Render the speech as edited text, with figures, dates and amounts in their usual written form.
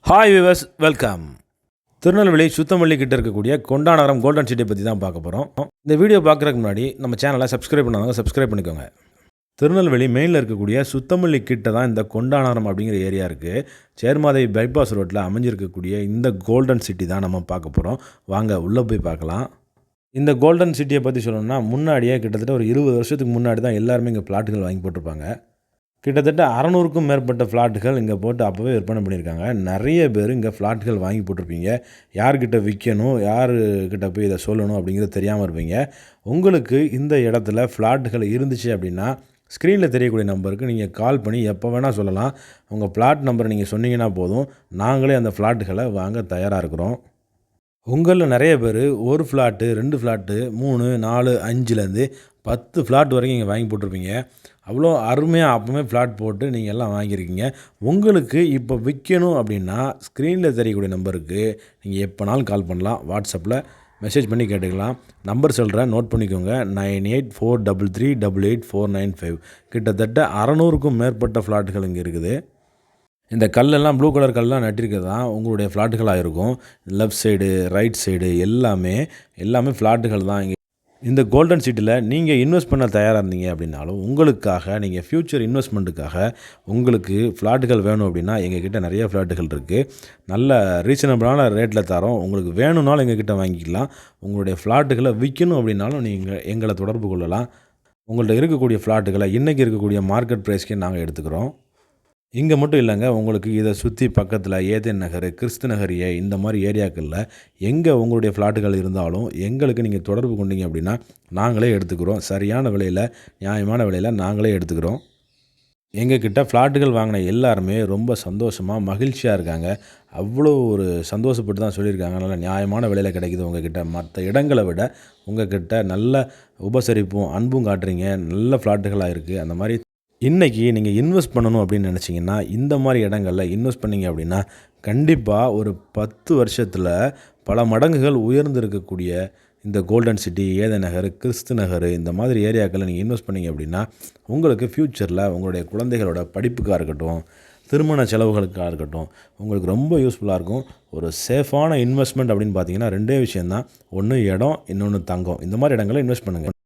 Hi viewers, welcome. Tirunelveli Suthamalli கிட்ட இருக்கக்கூடிய Kondanagaram golden சிட்டியை பற்றி தான் பார்க்க போகிறோம். இந்த வீடியோ பார்க்குறதுக்கு முன்னாடி நம்ம சேனலை சப்ஸ்கிரைப் பண்ணாதவங்க சப்ஸ்கிரைப் பண்ணிக்கோங்க. திருநெல்வேலி மெயினில் இருக்கக்கூடிய சுத்தமல்லி கிட்ட தான் இந்த கொண்டாநகரம் அப்படிங்கிற ஏரியா இருக்குது. சேர்மாதேவி பைபாஸ் ரோட்டில் அமைஞ்சிருக்கக்கூடிய இந்த கோல்டன் சிட்டி தான் நம்ம பார்க்க போகிறோம். வாங்க உள்ளே போய் பார்க்கலாம். இந்த கோல்டன் சிட்டியை பற்றி சொல்லணும்னா முன்னாடியே கிட்டத்தட்ட ஒரு 20 வருஷத்துக்கு முன்னாடி தான் எல்லாருமே இங்கே பிளாட்டுகள் வாங்கி போட்டிருப்பாங்க. கிட்டத்தட்ட 600க்கும் மேற்பட்ட ஃப்ளாட்டுகள் இங்கே போட்டு அப்போவே விற்பனை பண்ணியிருக்காங்க. நிறைய பேர் இங்கே ஃப்ளாட்டுகள் வாங்கி போட்டிருப்பீங்க. யார்கிட்ட விற்கணும், யாருக்கிட்ட போய் இதை சொல்லணும் அப்படிங்கிறது தெரியாமல் இருப்பீங்க. உங்களுக்கு இந்த இடத்துல ஃப்ளாட்டுகள் இருந்துச்சு அப்படின்னா ஸ்க்ரீனில் தெரியக்கூடிய நம்பருக்கு நீங்கள் கால் பண்ணி எப்போ வேணால் சொல்லலாம். உங்கள் ஃப்ளாட் நம்பரை நீங்கள் சொன்னீங்கன்னா போதும், நாங்களே அந்த ஃப்ளாட்டுகளை வாங்க தயாராக இருக்கிறோம். உங்களில் நிறைய பேர் 1 ஃப்ளாட்டு, 2 ஃப்ளாட்டு, 3, 4, 5லேருந்து 10 ஃப்ளாட் வரைக்கும் இங்கே வாங்கி போட்டிருப்பீங்க. அவ்வளோ அருமையாக அப்போவே ஃப்ளாட் போட்டு நீங்கள் எல்லாம் வாங்கியிருக்கீங்க. உங்களுக்கு இப்போ விற்கணும் அப்படின்னா ஸ்க்ரீனில் தெரியக்கூடிய நம்பருக்கு நீங்கள் எப்போனாலும் கால் பண்ணலாம். வாட்ஸ்அப்பில் மெசேஜ் பண்ணி கேட்டுக்கலாம். நம்பர் சொல்கிறேன், நோட் பண்ணிக்கோங்க. 9843388495. கிட்டத்தட்ட 600க்கும் மேற்பட்ட ஃப்ளாட்டுகள் இங்கே இருக்குது. இந்த கல்லெல்லாம் ப்ளூ கலர் கல்லாம் நட்டிருக்கிறது தான் உங்களுடைய ஃப்ளாட்டுகளாக இருக்கும். லெஃப்ட் சைடு, ரைட் சைடு எல்லாமே ஃப்ளாட்டுகள் தான். இந்த கோல்டன் சிட்டியில் நீங்கள் இன்வெஸ்ட் பண்ண தயாராக இருந்தீங்க அப்படின்னாலும் உங்களுக்காக நீங்கள் ஃப்யூச்சர் இன்வெஸ்ட்மெண்ட்டுக்காக உங்களுக்கு ஃப்ளாட்டுகள் வேணும் அப்படின்னா எங்ககிட்ட நிறைய ஃப்ளாட்டுகள் இருக்குது. நல்ல ரீசனபிளான ரேட்டில் தரோம். உங்களுக்கு வேணும்னாலும் எங்ககிட்ட வாங்கிக்கலாம். உங்களுடைய ஃப்ளாட்டுகளை விற்கணும் அப்படின்னாலும் நீங்கள் எங்களை தொடர்பு கொள்ளலாம். உங்கள்கிட்ட இருக்கக்கூடிய ஃப்ளாட்டுகளை இன்றைக்கி இருக்கக்கூடிய மார்க்கெட் ப்ரைஸ்க்கே நாங்கள் எடுத்துக்கிறோம். இங்கே மட்டும் இல்லைங்க, உங்களுக்கு இதை சுற்றி பக்கத்தில் ஏதேன் நகர், கிறிஸ்து நகரியை இந்த மாதிரி ஏரியாக்களில் எங்கே உங்களுடைய ஃப்ளாட்டுகள் இருந்தாலும் எங்களுக்கு நீங்கள் தொடர்பு கொண்டீங்க அப்படின்னா நாங்களே எடுத்துக்கிறோம். சரியான விலையில், நியாயமான விலையில் நாங்களே எடுத்துக்கிறோம். எங்கக்கிட்ட ஃப்ளாட்டுகள் வாங்கின எல்லாருமே ரொம்ப சந்தோஷமாக மகிழ்ச்சியாக இருக்காங்க. அவ்வளோ ஒரு சந்தோஷப்பட்டு தான் சொல்லியிருக்காங்க. நல்ல நியாயமான விலையில் கிடைக்குது உங்கள்கிட்ட. மற்ற இடங்களை விட உங்கள்கிட்ட நல்ல உபசரிப்பும் அன்பும் காட்டுறீங்க. நல்ல ஃப்ளாட்டுகளாக இருக்குது. அந்த மாதிரி இன்றைக்கி நீங்கள் இன்வெஸ்ட் பண்ணணும் அப்படின்னு நினச்சிங்கன்னா இந்த மாதிரி இடங்களில் இன்வெஸ்ட் பண்ணிங்க அப்படின்னா கண்டிப்பாக ஒரு 10 வருஷத்தில் பல மடங்குகள் உயர்ந்து இருக்கக்கூடிய இந்த கோல்டன் சிட்டி, ஏதேன் நகர், கிறிஸ்து நகர் இந்த மாதிரி ஏரியாக்களில் நீங்கள் இன்வெஸ்ட் பண்ணிங்க அப்படின்னா உங்களுக்கு ஃப்யூச்சரில் உங்களுடைய குழந்தைகளோட படிப்புக்காக இருக்கட்டும், திருமண செலவுகளுக்காக இருக்கட்டும் உங்களுக்கு ரொம்ப யூஸ்ஃபுல்லாக இருக்கும். ஒரு சேஃபான இன்வெஸ்ட்மெண்ட் அப்படின்னு பார்த்தீங்கன்னா 2 விஷயந்தான். ஒன்று இடம், இன்னொன்று தங்கம். இந்த மாதிரி இடங்களில் இன்வெஸ்ட் பண்ணுங்கள்.